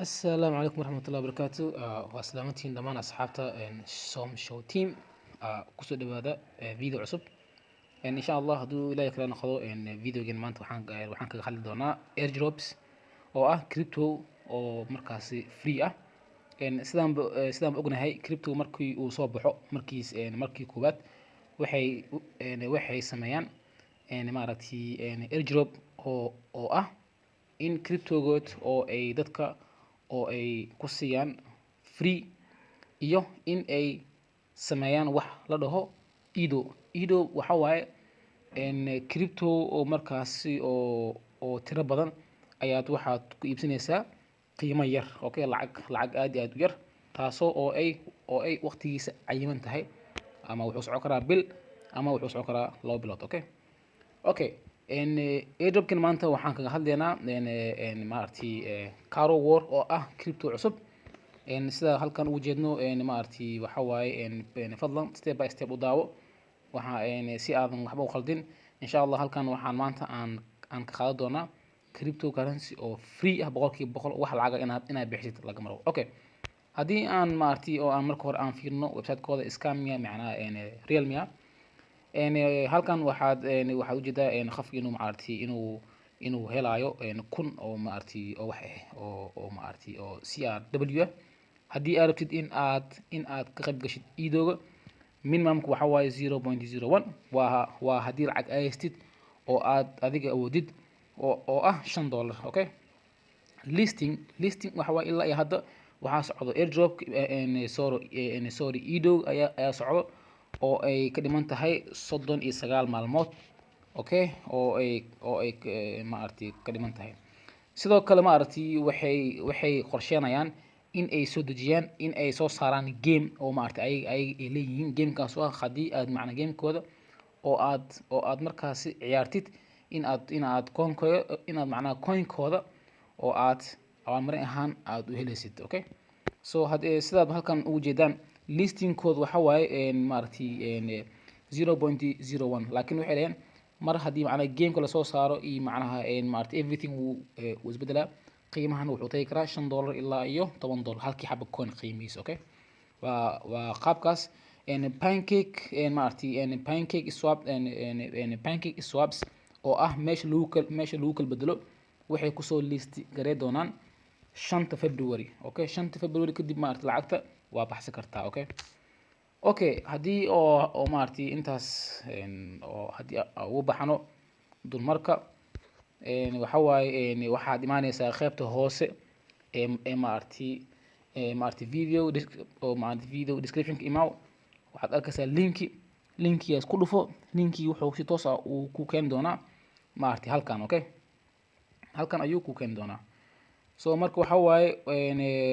السلام عليكم ورحمة الله وبركاته وسلامتين دمان أصحابتا سوم شو تيم كسو دبادة فيديو عصب إن شاء الله هدو إلى يكلا نقضو فيديو جن مانت وحان كخلي دونا اير دروبس أو كريبتو أو مركاسي فري sidaan ognahay crypto markii uu soo baxo markii koobaad waxay sameeyaan maaragtay airdrop oo ah in cryptogood oo ay dadka oo ay ku siiyaan free iyo in ay sameeyaan wax la dhaho ido waxa waaye crypto oo markaasi oo tiro badan ayaad waxaad ku iibsanaysaa qiimo yar okay lacag aad iyo aad u yar taasoo oo ay waqtigiisa cayiman tahay ama wuxuu socon karaa bil ama wuxuu socon karaa 2 bilood okay airdropkan maanta waxaan kaga hadlaynaa maaragtay caro war oo ah crypto cusub sida halkan ugu jeedno maaragtay waxa waaye fadlan step by step u daawo waxa si aadan waxba u khaldin insha Allah halkan waxaan maanta aan ka qaadan doonaa cryptocurrency oo free ah boqolkiiba boqol wax lacag inaad bixisid laga maro okay haddii aan maaragtay oo aan marka hore aan fiirno website-kooda scamia macnaha realmia halkan waxaad u jeedaa qofka inuu maaragtay inuu helayo kun oo maaragtay oo wax oo maaragtay oo CRW haddii aad rabtid in aad ka qayb gashid idooga minimumku waxa waaye 0.01 waa haddii lacag ay haystid oo aad adiga awoodid oo ah $5 okay listing waxa waaye ilaa iyo hadda waxaa socdo airdrop sorry ido ayaa socdo oo ay ka dhiman tahay 39 maalmood okay oo ay maaragtay ka dhiman tahay sidoo kale maaragtay waxay qorsheynayaan in ay soo dejiyaan in ay soo saaraan game oo maaragtay ay leeyihiin gamekaas oo haddii aad macna gamekooda oo aad markaasi ciyaartid inaad macnaha coinkooda oo aad abaalmarin ahaan aad u helaysid okay so sidaad halkan ugu jeedaan listingkooda waxa waaye maaragtay 0.01 laakiin waxay leeyahay mar haddii macnaha gameka la soo saaro iyo macnaha maaragtay everything wuu isbedelaa qiimahan wuxuu tagi karaa $5 ilaa iyo $10 halkii xabba coin qiimihiisa okay waa qaabkaas pancake maaragtay pancake swaps oo ah meesha lagu kala bedelo waxay kusoo list garee doonaan 5 February okay 5 February kadib maaragtay lacagta waa baxsan kartaa okay haddii oo maaragtay intaas oo haddii ugu baxano dulmarka waxa waaye waxaad imaanaysaa qaybta hoose maaragtay video description imaaw waxaad arkaysaa linkigaas ku dhufo linkii wuxuu si toos ah uu ku keeni doonaa maaragtay halkan okay halkan ayuu ku keeni doonaa so marka waxa waaye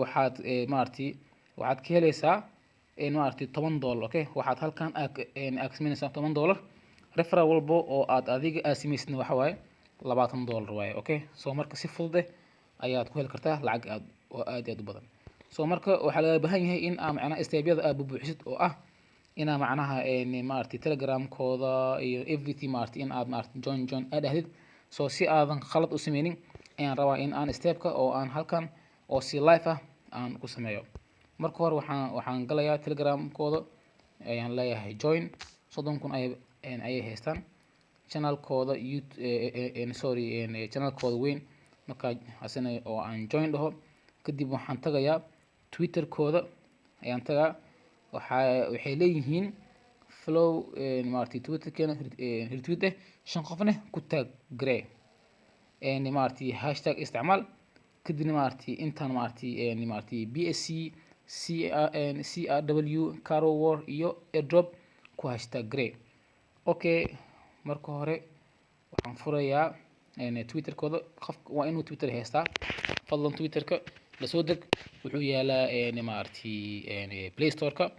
waxaad maaragtay waxaad ka helaysaa maaragtay $10 okay waxaad halkan aad sameynaysaa $10 referral walbo oo aad adiga sameysna waxa waaye $20 waaye okay so marka si fudud ayaad ku heli kartaa lacag aad u badan so marka waxaa laga baahan yahay in aad macnaha steebyada aad buuxisid oo ah ina macnaha maaragtay telegramkooda iyo everything maaragtay in aad maaragtay join aad ahdid so si aadan khalad u sameynin ayaan rabaa in aan stepka oo aan halkan oo si live ah aan ku sameeyo marka hore waxaan galayaa telegramkooda ayaan leeyahay join 30,000 ayay haystaan channelkooda channelkooda weyn marka asana oo aan join dhaho kadib waxaan tagayaa twitterkooda ayaan tagaa waxay leeyihiin flow maaragtay twitterkeena retweet 5 qofna ku tag garee maaragtay hashtag isticmaal kadibna maaragtay intaan maaragtay BSC CRW caro war iyo airdrop ku hashtag garee okay marka hore waxaan furayaa twitterkooda qofka waa inuu twitter haystaa fadlan twitterka la soo deg wuxuu yaalaa maaragtay play store-ka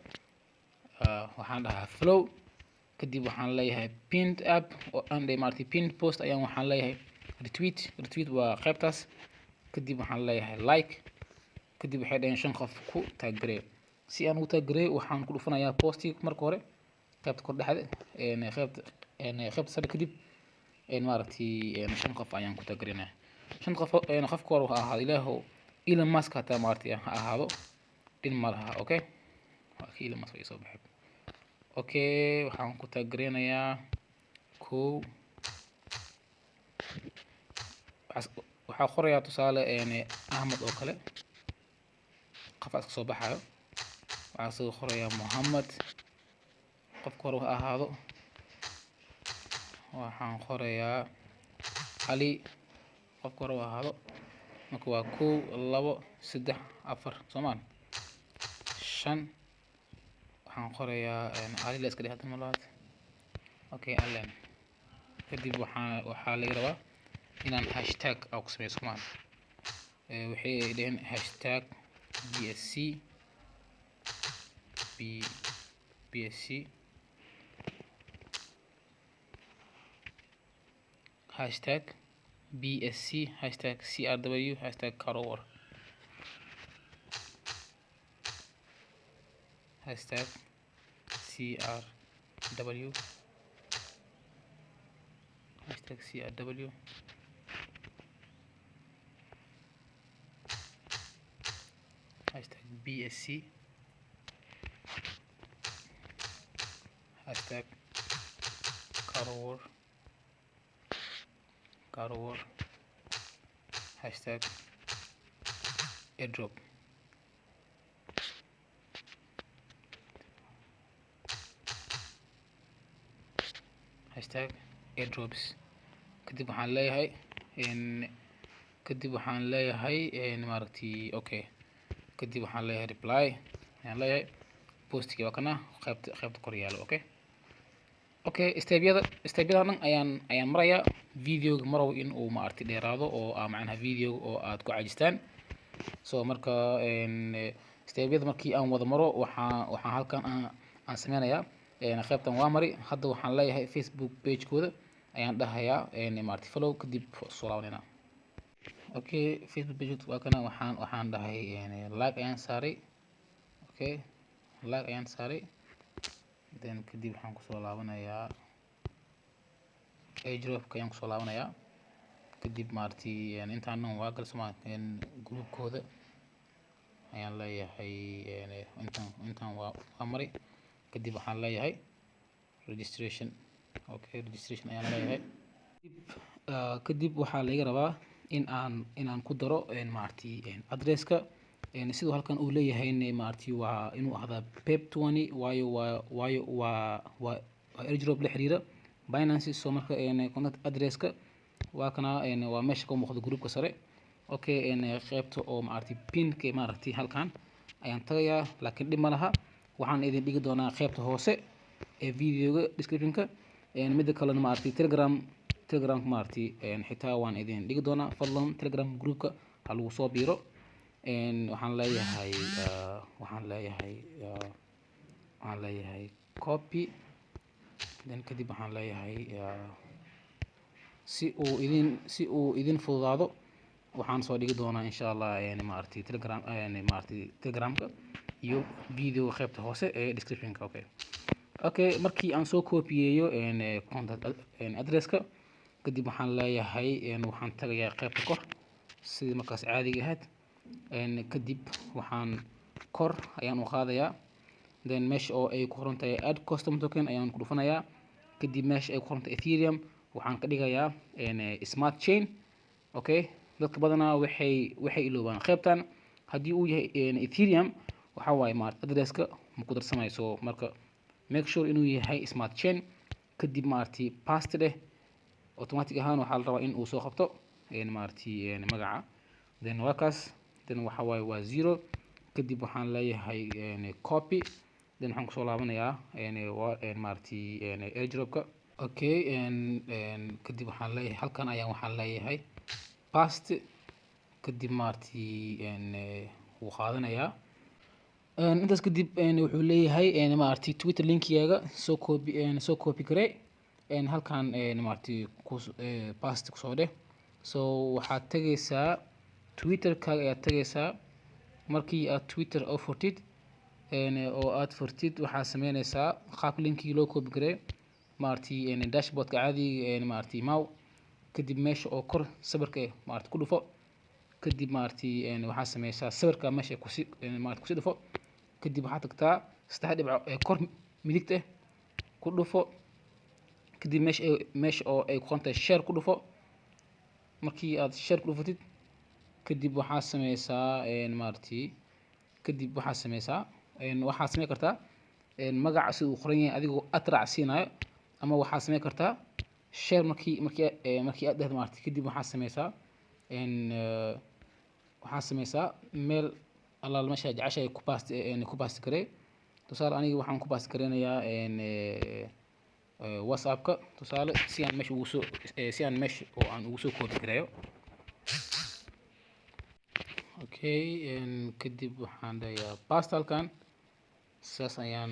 waxaan dhahaa flow kadib waxaan leeyahay pinned app oo aan maaragtay pinned post ayaan waxaan leeyahay retweet waa qaybtaas kadib waxaan leeyahay like kadib waxay dhaheen 5 qof ku tag garee si aan ugu tag garee waxaan ku dhufanayaa postii marka hore qaybta kor dhexda qaybta sare kadib maaragtay 5 qof ayaan ku tag gareynaa 5 qof qofka hore waxa ahaa ilaahow Elon Musk hataa maartay ha ahaado dhin ma laha. Okay, waa kii Elon Musk ay soo baxay. Okay, waxaan ku taageeranayaa kow waxaa qorayaa tusaale Ahmed oo kale qafaas ka soo baxayo. waxaa soo qorayaa Mohammed qofka hore ha ahaado. waxaan qorayaa Ali qofka hore ha ahaado. marka waa 1 2 3 4 Soomaan 5 waxaan qorayaa Ali la iska dhigay malaad. Okay, allen kadib waxaa laga rabaa inaan hashtag au ku sameeyo Soomaan waxay dhaheen hashtag BSC hashtag BSC hashtag CRW hashtag Karowar hashtag CRW hashtag CRW hashtag BSC hashtag Karowar hashtag airdrop hashtag airdrops. kadib waxaan leeyahay maaragtay okay kadib waxaan leeyahay reply ayaan leeyahay postkii waa kana qaybta kor yaalo. okay step-yada dhan ayaan marayaa. videoga marow in uu maaragtay dheeraado oo macnaha videoga oo aad ku caajistaan. marka step-yada markii aan wada maro waxaan halkan aan sameynayaa qaybtan waa mari. hadda waxaan leeyahay Facebook page-kooda ayaan dhahayaa maaragtay follow kadib soo laabanayna. okay Facebook page waa kana waxaan dhahay like ayaan saaray. okay like ayaan saaray then kadib waxaan kusoo laabanayaa airdrop ayaan kusoo laabanayaa. kadib maaragtay intaan waa gal Soomaan groupkooda ayaan leeyahay intaan waa mari. kadib waxaan leeyahay registration. okay registration ayaan leeyahay. kadib waxaa laga rabaa inaan ku daro maaragtay addresska sidoo halkan uu leeyahay maaragtay waa inuu ahdaa pep20 waayo waa airdrop la xiriira Binance. marka contact addresska waa kana waa meesha ka muuqda groupka sare. okay qaybta oo maaragtay pinka maaragtay halkan ayaan tagayaa laakiin dhib ma laha. waxaan idin dhigi doonaa qaybta hoose ee videoga description-ka. midda kalena maaragtay telegram maaragtay xitaa waan idin dhigi doonaa. fadlan telegram groupka ha lagu soo biiro. waxaan leeyahay copy then kadib waxaan leeyahay si uu idin fududaado waxaan soo dhigi doonaa insha Allah maaragtay telegramka iyo video qaybta hoose ee description-ka. okay markii aan soo copy-yeeyo contact addresska kadib waxaan leeyahay waxaan tagayaa qaybta kor sidii markaas caadiga ahayd. kadib waxaan kor ayaan u qaadayaa then meesha oo ay ku qoran tahay add custom token ayaan ku dhufanayaa. kadib meesha ay ku qoran tahay Ethereum waxaan ka dhigayaa smart chain. okay dadka badanaa waxay iloobaan qaybtan haddii uu yahay Ethereum waxa waaye maaragtay addresska ma ku darsamayso. marka make sure inuu yahay smart chain. kadib maaragtay past dheh automatic ahaan waxaa la rabaa in uu soo qabto maaragtay magaca then waa kaas then waxa waaye waa 0. kadib waxaan leeyahay copy then waxaan kusoo laabanayaa maaragtay airdrop-ka. okay kadib waxaan leeyahay halkan waxaan leeyahay past kadib maaragtay wuu qaadanayaa. intaas kadib wuxuu leeyahay maaragtay Twitter linkigaaga soo copy garee halkan maaragtay past kusoo dheh. waxaad tagaysaa Twitter-kaaga ayaad tagaysaa. markii aad Twitter oo furtid waxaad sameynaysaa qaab linkii loo copy garee maaragtay dashboard-ka caadiga maaragtay maw kadib meesha oo kor sawirka maaragtay ku dhufo kadib maaragtay waxaa sameysaa sawirka meesha maaragtay kusi dhufo kadib waxaa tagtaa 3 dhibco kor midigta ku dhufo kadib meesha oo ay ku qoran share ku dhufo markii aad share ku dhufatid kadib waxaa sameysaa maaragtay kadib waxaa sameysaa waxaa sameyn kartaa magaca si uu qoran yahay adigoo aad raacsiinayo ama waxaa sameyn kartaa share markii aad dhahdo maaragtay kadib waxaa sameysaa meel allaal meesha jeceshahay ku paste garee tusaale aniga waxaan ku paste gareynayaa whatsappka tusaale si aan meesha oo aan ugu soo copy gareeyo okay kadib waxaan dhahayaa paste halkan saas ayaan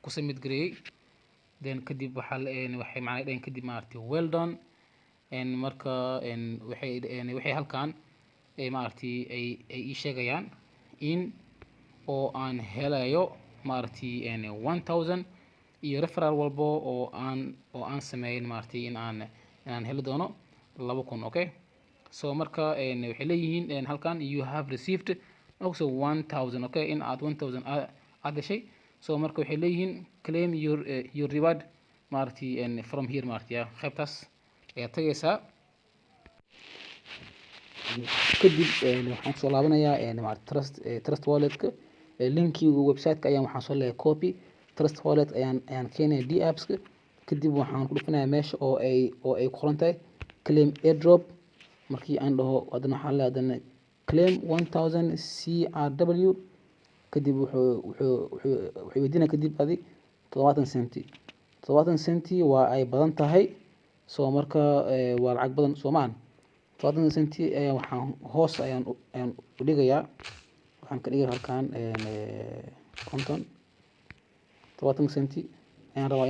ku submit gareeyay then kadib waxay macnaheedu dhahayn kadib maaragtay well done marka waxay halkan maaragtay ay ii sheegayaan in oo aan helayo maaragtay 1000 iyo referral walbo oo aan sameeyin maaragtay inaan heli doono 2000 okay so marka waxay leeyihiin halkan you have received also 1000 okay in aad 1000 aad heshay so marka waxay leeyihiin claim your reward maaragtay from here maaragtay qaybtaas ayaa tagaysaa kadib waxaan kusoo laabanayaa maaragtay trust wallet-ka linkiga website-ka ayaan waxaan soo leeyahay copy trust wallet ayaan keenaya d-apps-ka kadib waxaan ku dhufanayaa meesha oo ay ku qoran tahay claim airdrop markii aan dhaho haddana waxaan leeyahay haddana claim 1000 CRW kadib wuxuu weydiinaya kadib adi 70 centi waa ay badan tahay soo marka waa lacag badan soo maahan 70 centi ayaa waxaan hoos ayaan u dhigayaa waxaan ka dhigay halkan 70 centi ayaan rabaa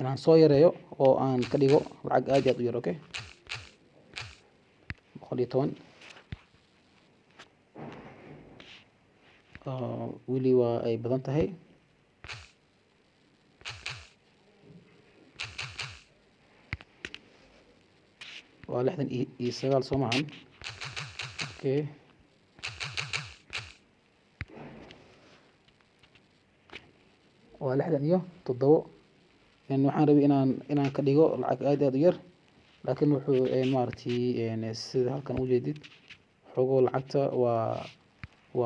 inaan soo yareeyo oo aan ka dhigo lacag aad iyo aad u yar okay 110 weli waa ay badan tahay waa 69 soo maahan okay waa 67 waxaan rabay inaan ka dhigo lacag aad u yar laakiin wuxuu maaragtay sida halkan u jeedid xogo lacagta waa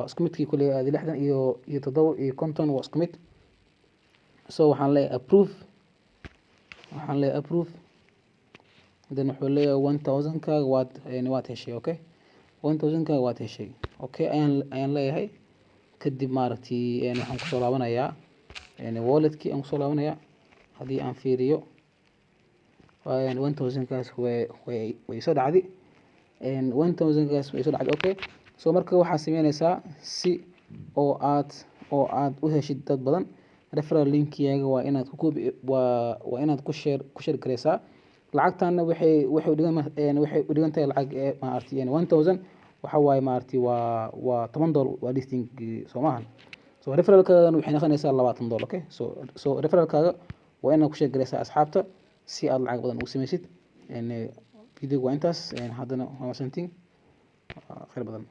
isku midkii kuley aad 60 iyo 7 iyo 50 waa isku mid so waxaan leeyahay approve then wuxuu leeyahay 1000 ka waad heshay okay 1000 ka waad heshay okay ayaan leeyahay kadib maaragtay waxaan kusoo laabanayaa wallet-kii aan kusoo laabanayaa haddii aan fiiriyo 1000 kaas way soo dhacday 1000 kaas way soo dhacday okay so marka waxaa sameynaysaa si oo aad u heshid dad badan referral linkiyaaga waa inaad ku share gareysaa lacagtana waxay u dhigan tahay lacag maaragtay 1000 waxa waaye maaragtay waa $10 waa listing soo maahan so referralkaaga waxay noqonaysaa $20 okay so referralkaaga waa inaad ku share gareysaa asxaabta si aad lacag badan ugu sameysid video waa intaas haddana waa mahadsantiin khayr badan